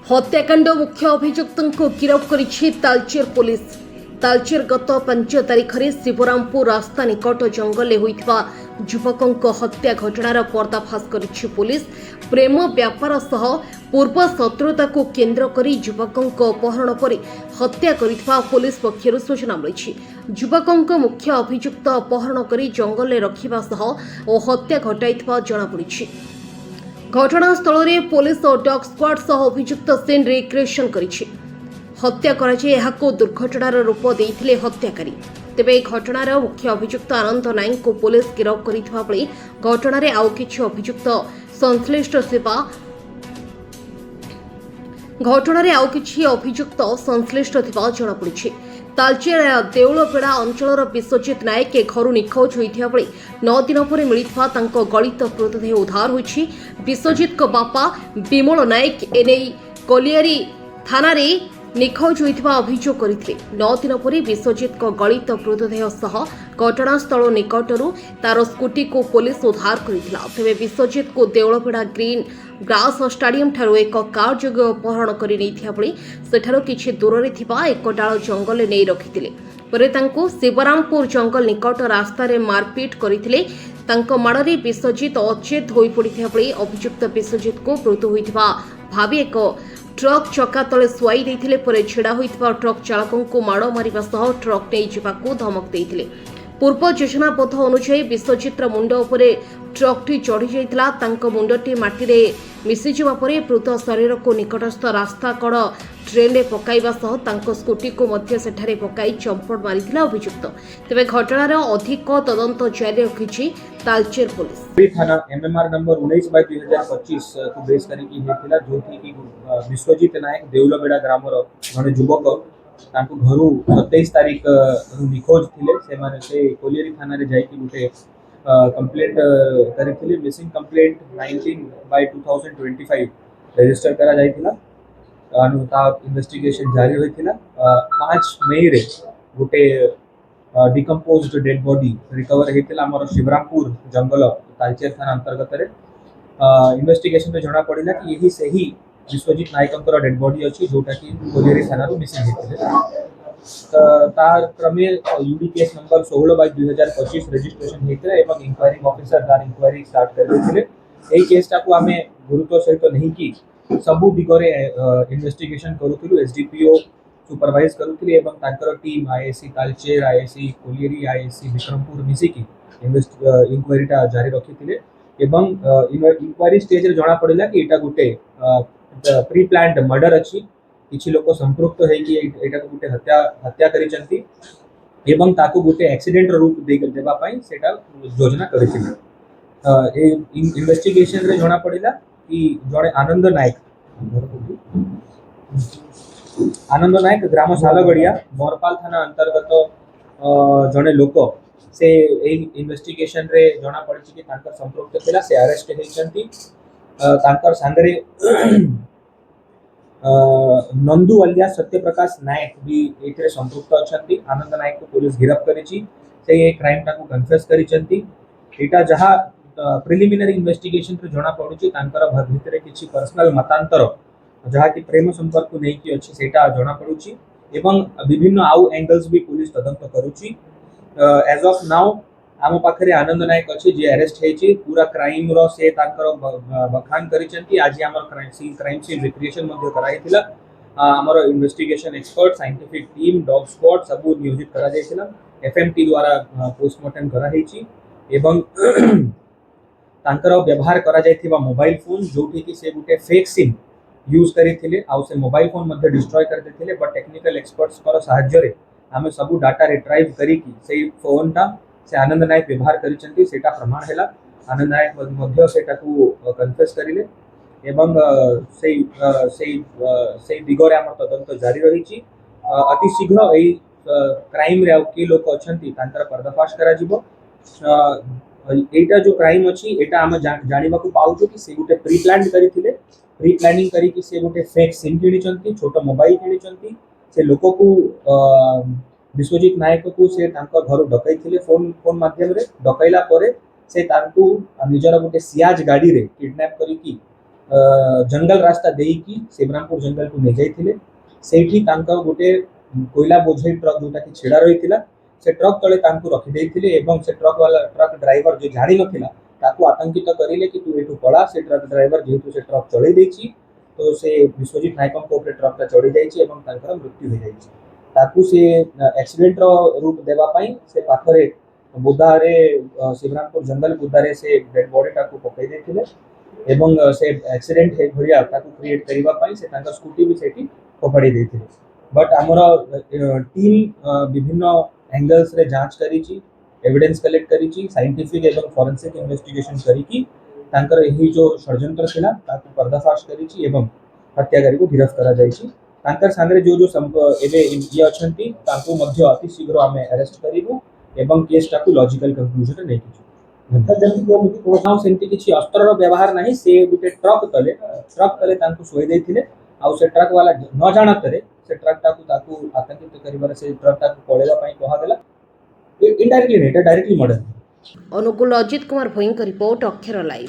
हत्याकांड मुख्य अभियुक्त को गिरफ्त करिछि तालचेर पुलिस। तालचेर गत 5 तारिख में शिवरामपुर रास्ता निकट जंगल में होइथिबा युवकों हत्या घटनार पर्दाफाश करिछि पुलिस। प्रेम व्यापार सह पूर्व शत्रुता को केन्द्र करी युवकों अपहरण पर हत्या करिथिबा पुलिस पक्षरु सूचना मिली। युवकों मुख्य अभियुक्त अपहरण करी जंगल में रखिबा सह ओ हत्या घटाइथिबा जणापड़िछि। घटनास्थल में पुलिस और डॉग स्क्वाड सह अभियुक्त सीन रिक्रिएशन करिछि। हत्या कराई एहाको दुर्घटनार रूप देइथिले हत्याकारी। तेबे घटनार मुख्य अभियुक्त आनंद नायक को पुलिस गिरफ्त करिथिबा बेले घटनार आउ किछि अभियुक्त संश्लिष्ट थिबा जणापड़िछि। तालचेर देउलपेड़ा अंचल विश्वजित नायक ए घर निखोज होता बेले 9 दिन पर मिलता गलित मृतदेह उद्धार होइछि। विश्वजित बापा विमल नायक एने कोलियारी थाना निखोज होता अभियोग करते। 9 दिन पर विश्वजित गलित मृतदेह सह घटनास्थल निकटरू तार स्कूटी को पुलिस उद्धार करथिला। तेबे विश्वजित को देउलपेड़ा ग्रीन ग्रास स्टाडियम ठारू एक कार जोगे अपहरण करि नैथिया बेले सेठारो किछि दूर रे थिबा एक डाल जंगल नै रखिथिले। परे तांको शिवरामपुर जंगल निकट रास्ता रे मारपीट करथिले। तांको माड़रे विश्वजित अचेत होई पड़िथिया बेले अभियुक्त विश्वजित को मृत्यु होइथिबा भाबी एक ट्रक चक्का तले सुआई देइथिले। परे छिड़ा होइथिबा ट्रक चालकों को माड़ मारिबा सह ट्रक नै जिबाकू धमक देइथिले। पूर्व योजनाबद्ध अनुसार विश्वजित मुंड उपरे ट्रकटी चढ़ी जाइतिला। तांको मुंडटी माटी रे मिसी जिबा परे मृत शरीर को निकटस्थ रास्ता कड़ ट्रेन रे पकाइबा सह तांको स्कूटी को मध्य सेठारे पकाई चंपड़ मारिथिला अभियुक्त। तेबे घटनार अधिक तदंत जारी रखिछि तालचेर पुलिस। थाना एमएमआर नंबर 19/2025 को बेस करिकी हेतिला जोथि की विश्वजित नायक देउलबेड़ा ग्रामर जने युवक तांको घरु 27 तारिख निखोज थिले। से माने से कोलियरी थाना रे जाईकी गुटे कंप्लेंट करिथिले। मिसिंग कंप्लेंट 19/2025 रजिस्टर करा जाईथिला। ता इन्वेस्टिगेशन जारी होइथिला। 5 मई रे गुटे डिकम्पोज्ड डेड बॉडी रिकवर हेतिला हमर शिवरामपुर जंगल तालचेर थाना अंतर्गत रे। इन्वेस्टिगेशन में जना पड़िला कि यही सही विश्वजित नायकंकर डेड बॉडी अछि जोटा कि कोलियरी थाना रो मिसिंग हेतिले। तार क्रमे यूडी केस नंबर 16/2025 रजिस्ट्रेशन हेतिला एवं इंक्वायरी ऑफिसर तार इंक्वायरी स्टार्ट कर देथिले। एई केसटा को आमे गुरुत्व सहित नहीं कि सबु दिगरे इन्वेस्टिगेशन करूथिलु। एसडीपीओ सुपरवाइज करूथिले एवं तांकर team ISC Talcher ISC colliery ISC Vikrampur मिसिकी इंक्वायरीटा जारी रखिथिले एवं इंक्वायरी स्टेज रे जना पड़िला कि एटा गुटे प्री प्लान्ड मर्डर अछि। किछि लोक संपृक्त है कि एटा गुटे हत्या करिसंती एवं ताको गुटे एक्सीडेंट रूप देबा पई सेटा योजना करिथिले। ए इन्वेस्टिगेशन रे जना पड़िला कि जणे आनंद नायक ग्राम सालगड़िया मोरपाल थाना अंतर्गत जणे लोक से इन्वेस्टिगेशन रे जना पड़छि कि तांकर संपृक्त थिला। से अरेस्ट हेचंती। तांकर संगरे नंदू अलिया सत्यप्रकाश नायक भी एथरे संपृक्त अछंती। आनंद नायक को पुलिस गिरफ्त करिछि। से ए क्राइम टाको कन्फेस करिसंती। एटा जहा प्रिलिमिनरी इन्वेस्टिगेशन रे जना पड़ुछि तांकर भितरे किछि पर्सनल मतांतर जहा कि प्रेम संपर्क को नहीं कि अछि सेटा जना पड़ुछि एवं विभिन्न आउ एंगल्स भी पुलिस तदंत करूछि। एज ऑफ नाउ आम पाखरे आनंद नायक अछि जे अरेस्ट हेछि। पूरा क्राइम रो से तांकर बखान करिसंती। आज हमर क्राइम सीन रिक्रिएशन मध्ये कराइथिला। हमर investigation expert scientific team dog squad सबु नियोजित करा जायथिला। एफएमटी द्वारा पोस्टमार्टम करा हेछि एवं तांकर व्यवहार करा जायथिबा मोबाइल फोन जोठी कि से गुटे फेक सिम यूज करिथिले आ से मोबाइल फोन मध्ये डिस्ट्रॉय कर देथिले। बट टेक्निकल एक्सपर्ट्स कर सहाय्य रे आमे सबु डाटा रिट्राइव करी कि से फोनटा से आनंद नायक व्यवहार करिसंती सेटा प्रमाण हैला। आनंद नायक मध्ये सेटा को कन्फेस करिले एवं से दिगरे हमर तदंत जारी रहिछि। अति शीघ्र एई क्राइम रे के लोक अछंती तांकर पर्दाफाश करा जिवो। एटा जो क्राइम अछि एटा हम जानिबा को पाउछु कि से गुटे प्री प्लान्ड करिथिले। प्री प्लानिंग करी कि से गुटे फेक सिम किनिचंती छोटो मोबाइल किनिचंती। से लोक को विश्वजित नायक को से तांकर घर डकैथिले फोन माध्यम रे। डकैला परे से तांकू निजर गुटे सियाज गाड़ी रे किडनैप करी कि जंगल रास्ता देकी शिवरामपुर जंगल को नहीं जाइथिले सेठी तांकर गोटे कोयला बोझई ट्रक जोटा कि छिड़ा रही से ट्रक तले तांको रखी देइथिले एवं से ट्रक ड्राइवर जो जानि नथिला ताको आतंकित करिले कि तू एठू पळा से ट्रक ड्राइवर जेहेतु से ट्रक चलै देछि तो से विश्वजीत नायकम को ट्रक चढ़ी जाइछि एवं तांकर मृत्यु हो जाइछि ताकू से एक्सीडेंट रो रूप देबा पई से पाखरे बुदारे शिवरामपुर जंगल बुदारे से डेड बॉडी ताकू पकई देथिले एवं से एक्सीडेंट हे भरिया ताकू क्रिएट करिबा पई से तांकर स्कूटी भी सेठी फोपाड़ी देथिले बट आमर टीम विभिन्न एंगल्स रे जांच करिछि एविडेंस कलेक्ट करिछि साइंटिफिक एवं फोरेंसिक इन्वेस्टिगेशन करिछि तांकर एही जो षड्यंत्र थिला ताकू पर्दाफाश करिछि एवं हत्याकारी को गिरफ्त करा जाइछि तांकर संगे जो जो एबे ये अछंती तांको मध्य अति शीघ्र आमे अरेस्ट करिबु एवं केस टाकू लॉजिकल कंक्लूजन नै किछु सेमती किछि अस्त्रर व्यवहार नाही से गुटे ट्रक तले तांको सोई देथिले आउ से ट्रक वाला न जानतरे से ट्रक टाकू ताकू आतंकित करिबार से ट्रक टाकू पळेबा पई कहा गेला इनडायरेक्टली नहीं डायरेक्टली मर्डर। अनुगुल अजित कुमार भोईଙ୍କ रिपोर्ट अक्षर लाइव।